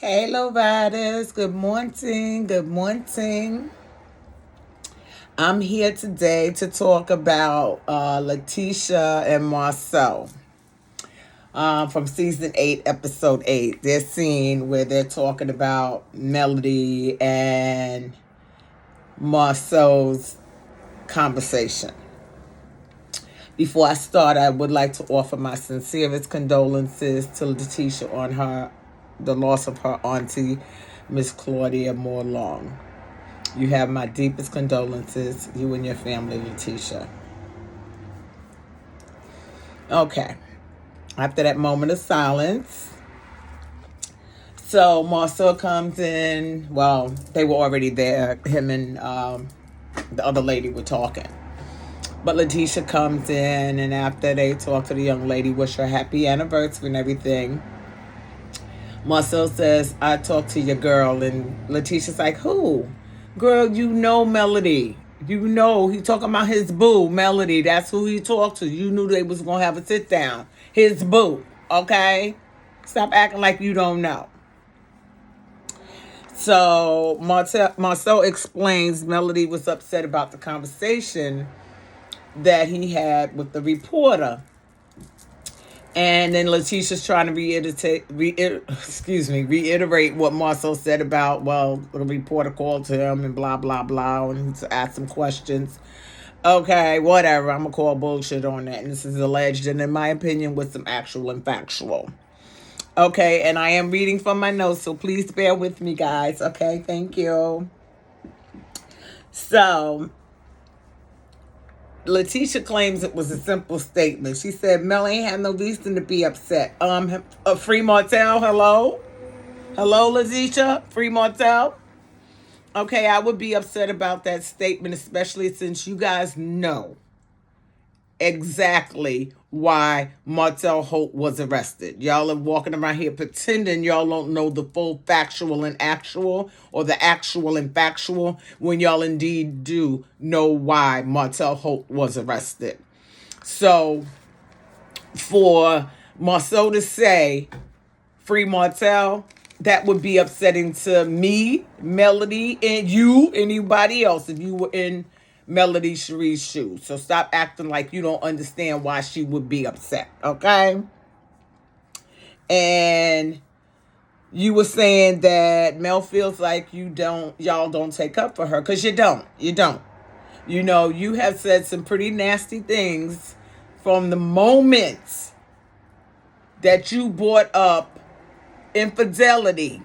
Hello, riders. Good morning. Good morning. I'm here today to talk about LaTisha and Marsau from season 8, episode 8. Their scene where they're talking about Melody and Marsau's conversation. Before I start, I would like to offer my sincerest condolences to LaTisha on the loss of her auntie, Miss Claudia Moore Long. You have my deepest condolences, you and your family, LaTisha. Okay. After that moment of silence, so Marcel comes in. Well, they were already there. Him and the other lady were talking. But LaTisha comes in, and after they talk to the young lady, wish her happy anniversary and everything, Marcel says, I talked to your girl. And LaTisha's like, who? Girl, you know Melody. You know, he talking about his boo, Melody. That's who he talked to. You knew they was going to have a sit down. His boo, okay? Stop acting like you don't know. So Marcel explains Melody was upset about the conversation that he had with the reporter. And then LaTisha's trying to reiterate what Marcel said about, well, the reporter called to him and blah, blah, blah, and to ask some questions. Okay, whatever. I'm going to call bullshit on that. And this is alleged, and in my opinion, with some actual and factual. Okay, and I am reading from my notes, so please bear with me, guys. Okay, thank you. So, LaTisha claims it was a simple statement. She said, Mel ain't had no reason to be upset. Free Martel, hello? Hello, LaTisha? Free Martel? Okay, I would be upset about that statement, especially since you guys know exactly why Martell Holt was arrested. Y'all are walking around here pretending y'all don't know the full factual and actual, or the actual and factual, when y'all indeed do know why Martell Holt was arrested. So for Marceau to say free Martel, that would be upsetting to me, Melody, and you, anybody else, if you were in Melody Shari's shoes. So stop acting like you don't understand why she would be upset, okay? And you were saying that Mel feels like y'all don't take up for her, because you don't. You don't. You know, you have said some pretty nasty things from the moment that you brought up infidelity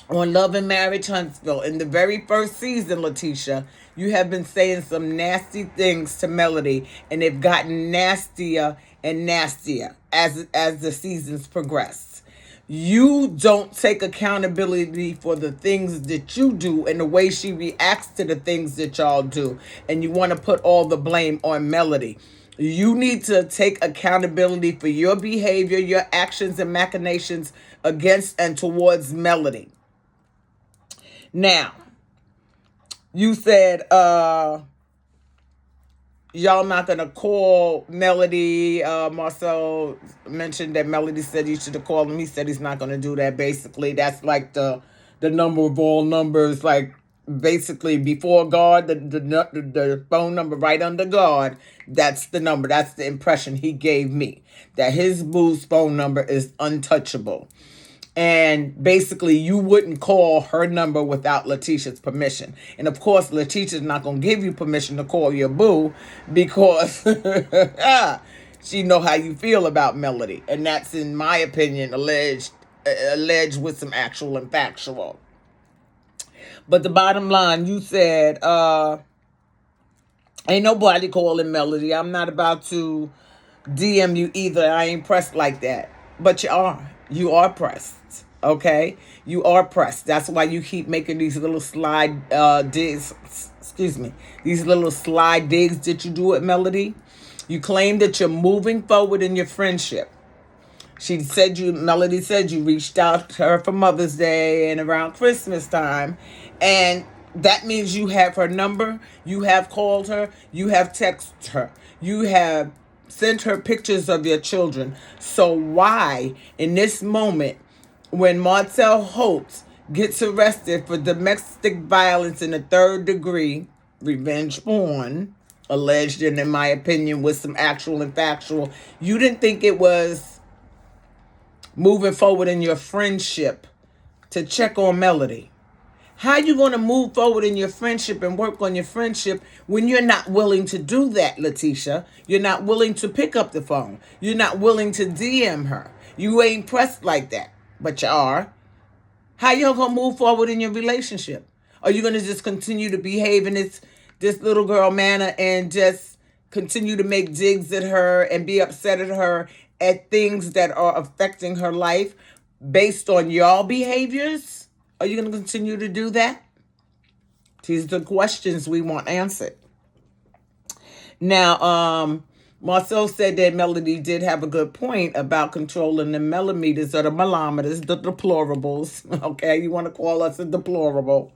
on Love and Marriage Huntsville. In the very first season, LaTisha, you have been saying some nasty things to Melody, and they've gotten nastier and nastier as the seasons progress. You don't take accountability for the things that you do and the way she reacts to the things that y'all do, and you want to put all the blame on Melody. You need to take accountability for your behavior, your actions and machinations against and towards Melody. Now, you said y'all not gonna call Melody. Marcel mentioned that Melody said you should have called him. He said he's not gonna do that. Basically, that's like the number of all numbers. Like basically before God, the phone number right under God. That's the number. That's the impression he gave me. That his boo's phone number is untouchable. And basically, you wouldn't call her number without LaTisha's permission. And of course, LaTisha's not going to give you permission to call your boo, because she know how you feel about Melody. And that's, in my opinion, alleged with some actual and factual. But the bottom line, you said, ain't nobody calling Melody. I'm not about to DM you either. I ain't pressed like that. But you are. You are pressed. Okay? You are pressed. That's why you keep making these little slide digs. Excuse me. These little slide digs that you do at Melody. You claim that you're moving forward in your friendship. Melody said you reached out to her for Mother's Day and around Christmas time. And that means you have her number. You have called her. You have texted her. You have sent her pictures of your children. So why, in this moment, when Martell Holt gets arrested for domestic violence in the third degree, revenge porn, alleged and in my opinion with some actual and factual, you didn't think it was moving forward in your friendship to check on Melody. How you going to move forward in your friendship and work on your friendship when you're not willing to do that, LaTisha? You're not willing to pick up the phone. You're not willing to DM her. You ain't pressed like that, but you are. How you going to move forward in your relationship? Are you going to just continue to behave in this little girl manner and just continue to make digs at her and be upset at her at things that are affecting her life based on your behaviors? Are you going to continue to do that? These are the questions we want answered. Now, Marsau said that Melody did have a good point about controlling the Melometers or the Melometers, the deplorables. Okay, you want to call us a deplorable.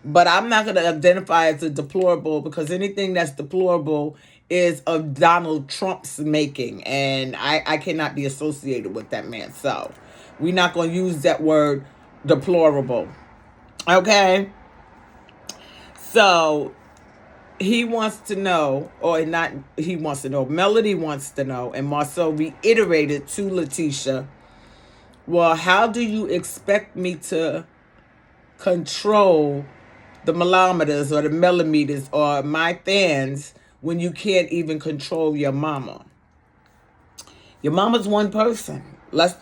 But I'm not going to identify as a deplorable because anything that's deplorable is of Donald Trump's making. And I cannot be associated with that man. So we're not going to use that word deplorable. Okay? So he wants to know, or not he wants to know, Melody wants to know, and Marsau reiterated to LaTisha, well, how do you expect me to control the Melometers or the Melometers or my fans when you can't even control your mama? Your mama's one person. Let's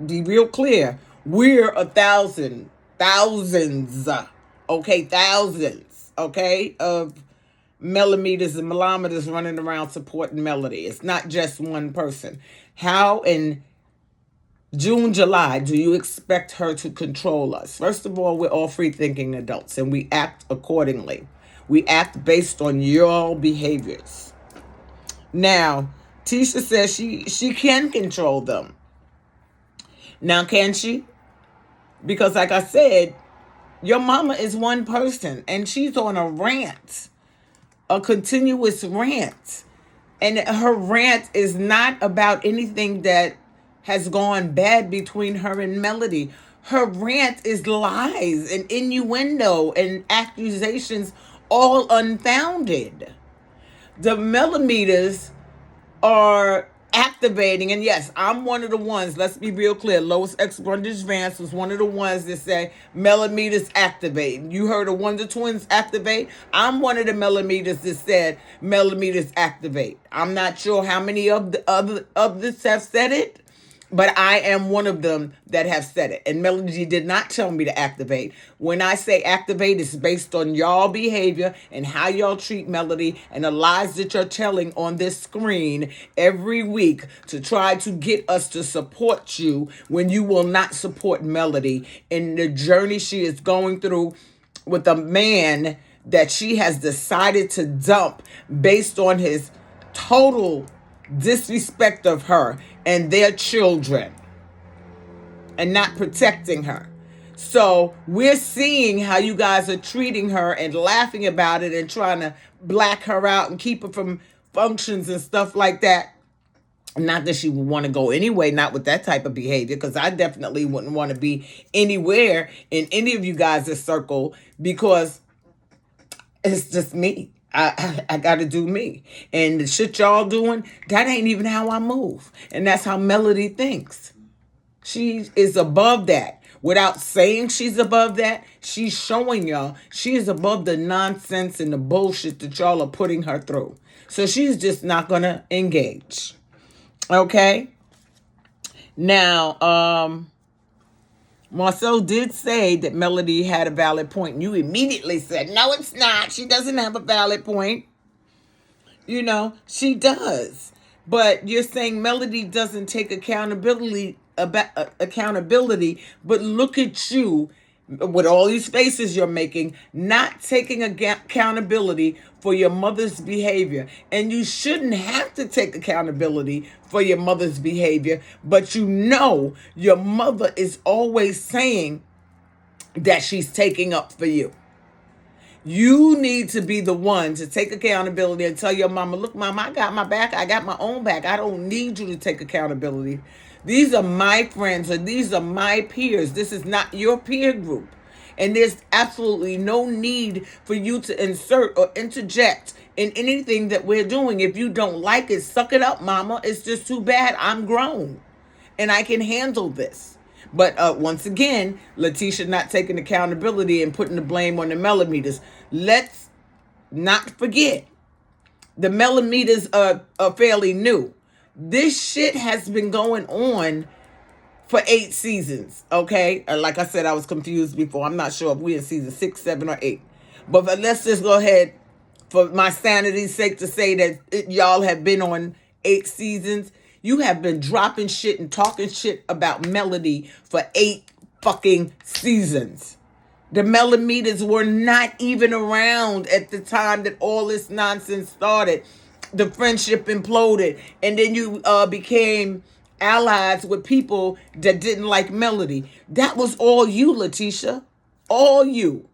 be real clear. We're thousands, okay, thousands, okay, of Melometers and Melometers running around supporting Melody. It's not just one person. How in June, July do you expect her to control us? First of all, we're all free-thinking adults, and we act accordingly. We act based on your behaviors. Now, Tisha says she can control them. Now, can she? Because like I said, your mama is one person, and she's on a rant, a continuous rant. And her rant is not about anything that has gone bad between her and Melody. Her rant is lies and innuendo and accusations, all unfounded. The Melometers are activating, and yes, I'm one of the ones, let's be real clear, Lois X Brundage Vance was one of the ones that say Melometers activate. You heard of Wonder Twins activate? I'm one of the Melometers that said Melometers activate. I'm not sure how many of the others have said it, but I am one of them that have said it. And Melody did not tell me to activate. When I say activate, it's based on y'all behavior and how y'all treat Melody and the lies that you're telling on this screen every week to try to get us to support you when you will not support Melody in the journey she is going through with a man that she has decided to dump based on his total disrespect of her and their children and not protecting her. So we're seeing how you guys are treating her and laughing about it and trying to black her out and keep her from functions and stuff like that. Not that she would want to go anyway, not with that type of behavior, because I definitely wouldn't want to be anywhere in any of you guys' circle because it's just me. I got to do me. And the shit y'all doing, that ain't even how I move. And that's how Melody thinks. She is above that. Without saying she's above that, she's showing y'all she is above the nonsense and the bullshit that y'all are putting her through. So she's just not going to engage. Okay? Now, Marsau did say that Melody had a valid point. You immediately said, no, it's not. She doesn't have a valid point. You know, she does. But you're saying Melody doesn't take accountability, but look at you with all these faces you're making, not taking accountability for your mother's behavior. And you shouldn't have to take accountability for your mother's behavior, but you know your mother is always saying that she's taking up for you. You need to be the one to take accountability and tell your mama, look, mama, I got my back. I got my own back. I don't need you to take accountability. These are my friends, or these are my peers. This is not your peer group. And there's absolutely no need for you to insert or interject in anything that we're doing. If you don't like it, suck it up, mama. It's just too bad. I'm grown and I can handle this. But once again, LaTisha not taking accountability and putting the blame on the Melometers. Let's not forget, the Melometers are fairly new. This shit has been going on for 8 seasons, okay? Like I said, I was confused before. I'm not sure if we're in season 6, 7, or 8. But let's just go ahead, for my sanity's sake, to say that y'all have been on 8 seasons. You have been dropping shit and talking shit about Melody for 8 fucking seasons. The Melometers were not even around at the time that all this nonsense started. The friendship imploded, and then you became allies with people that didn't like Melody. That was all you, LaTisha. All you.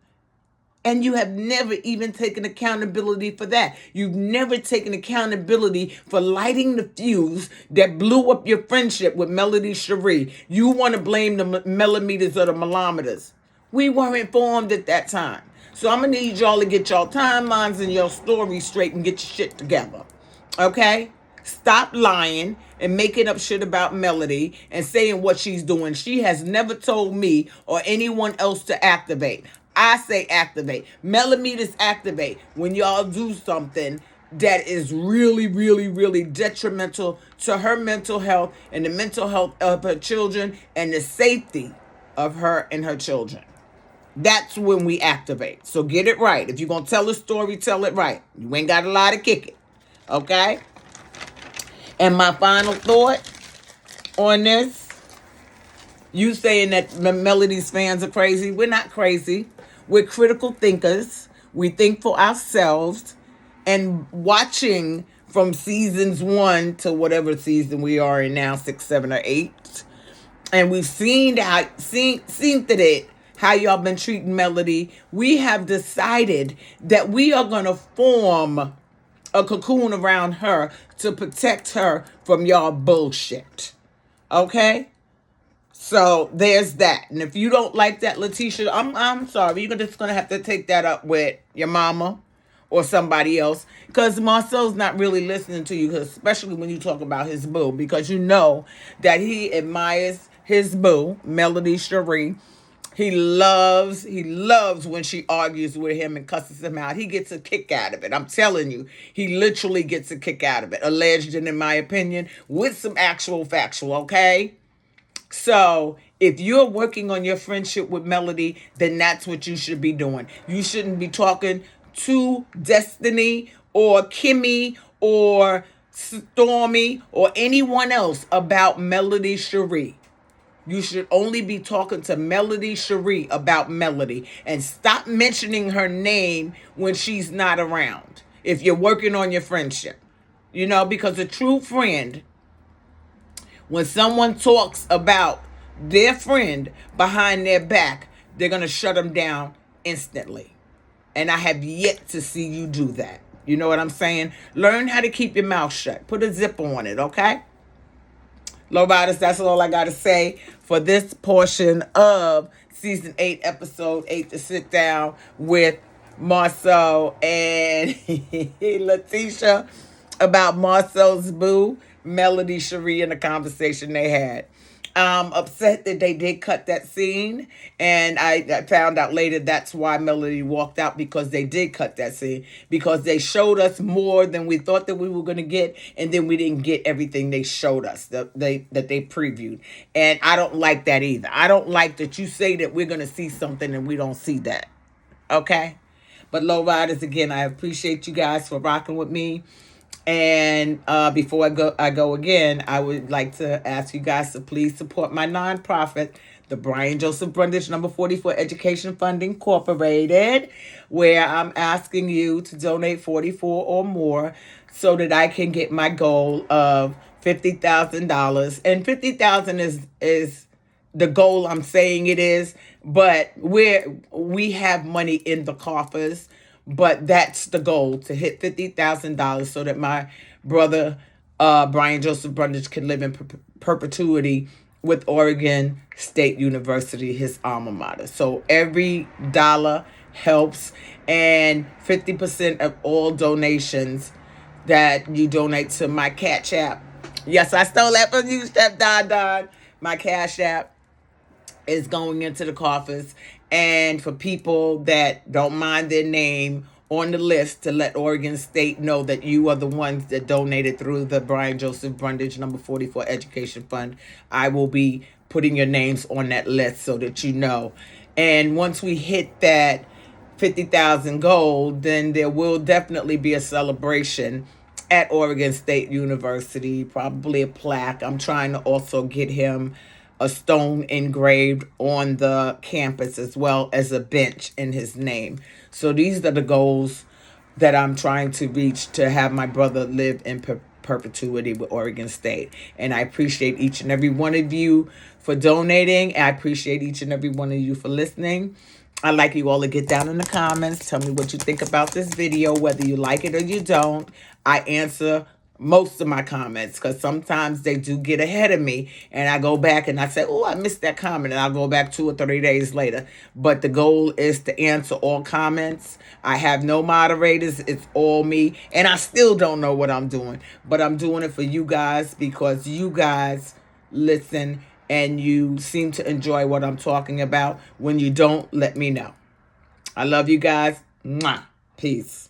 And you have never even taken accountability for that. You've never taken accountability for lighting the fuse that blew up your friendship with Melody Shari. You want to blame the Melometers or the Melometers. We weren't formed at that time. So I'm going to need y'all to get y'all timelines and your stories straight and get your shit together. Okay? Stop lying and making up shit about Melody and saying what she's doing. She has never told me or anyone else to activate. I say activate. Melometers activate when y'all do something that is really, really, really detrimental to her mental health and the mental health of her children and the safety of her and her children. That's when we activate. So get it right. If you're going to tell a story, tell it right. You ain't got a lie to kick it. Okay? And my final thought on this, you saying that Melody's fans are crazy. We're not crazy. We're critical thinkers. We think for ourselves. And watching from seasons 1 to whatever season we are in now, 6, 7, or 8. And we've seen how y'all been treating Melody. We have decided that we are going to form a cocoon around her to protect her from y'all bullshit. Okay? So there's that. And if you don't like that, LaTisha, I'm sorry. You're just going to have to take that up with your mama or somebody else. Because Marsau's not really listening to you, especially when you talk about his boo. Because you know that he admires his boo, Melody Shari. He loves when she argues with him and cusses him out. He gets a kick out of it. I'm telling you, he literally gets a kick out of it. Alleged, and in my opinion, with some actual factual, okay? So if you're working on your friendship with Melody, then that's what you should be doing. You shouldn't be talking to Destiny or Kimmy or Stormy or anyone else about Melody Shari. You should only be talking to Melody Shari about Melody, and stop mentioning her name when she's not around if you're working on your friendship. You know, because a true friend, when someone talks about their friend behind their back, they're going to shut them down instantly. And I have yet to see you do that. You know what I'm saying? Learn how to keep your mouth shut. Put a zip on it, okay? Low riders, that's all I got to say for this portion of season 8, episode 8, to sit down with Marsau and LaTisha about Marsau's boo, Melody Shari, and the conversation they had. I'm upset that they did cut that scene, and I found out later that's why Melody walked out, because they did cut that scene, because they showed us more than we thought that we were going to get, and then we didn't get everything they showed us that they previewed. And I don't like that either. I don't like that you say that we're going to see something and we don't see that. Okay? But low riders, again, I appreciate you guys for rocking with me. And before I go again, I would like to ask you guys to please support my nonprofit, the Brian Joseph Brundage No. 44 Education Fund Incorporated, where I'm asking you to donate 44 or more so that I can get my goal of $50,000. And $50,000 is the goal I'm saying it is, but we have money in the coffers. But that's the goal, to hit $50,000 so that my brother, Brian Joseph Brundage, can live in perpetuity with Oregon State University, his alma mater. So every dollar helps, and 50% of all donations that you donate to my Cash App. Yes, I stole that from you, Step Don Don. My Cash App is going into the coffers. And for people that don't mind their name on the list, to let Oregon State know that you are the ones that donated through the Brian Joseph Brundage number 44 Education Fund, I will be putting your names on that list so that you know. And once we hit that 50,000 gold, then there will definitely be a celebration at Oregon State University, probably a plaque. I'm trying to also get him a stone engraved on the campus, as well as a bench in his name. So these are the goals that I'm trying to reach, to have my brother live in perpetuity with Oregon State. And I appreciate each and every one of you for donating. I appreciate each and every one of you for listening. I'd like you all to get down in the comments. Tell me what you think about this video, whether you like it or you don't. I answer most of my comments, because sometimes they do get ahead of me, and I go back and I say, oh, I missed that comment, and I'll go back 2 or 3 days later. But the goal is to answer all comments. I have no moderators. It's all me, and I still don't know what I'm doing, but I'm doing it for you guys, because you guys listen and you seem to enjoy what I'm talking about. When you don't, let me know. I love you guys. Mwah. Peace.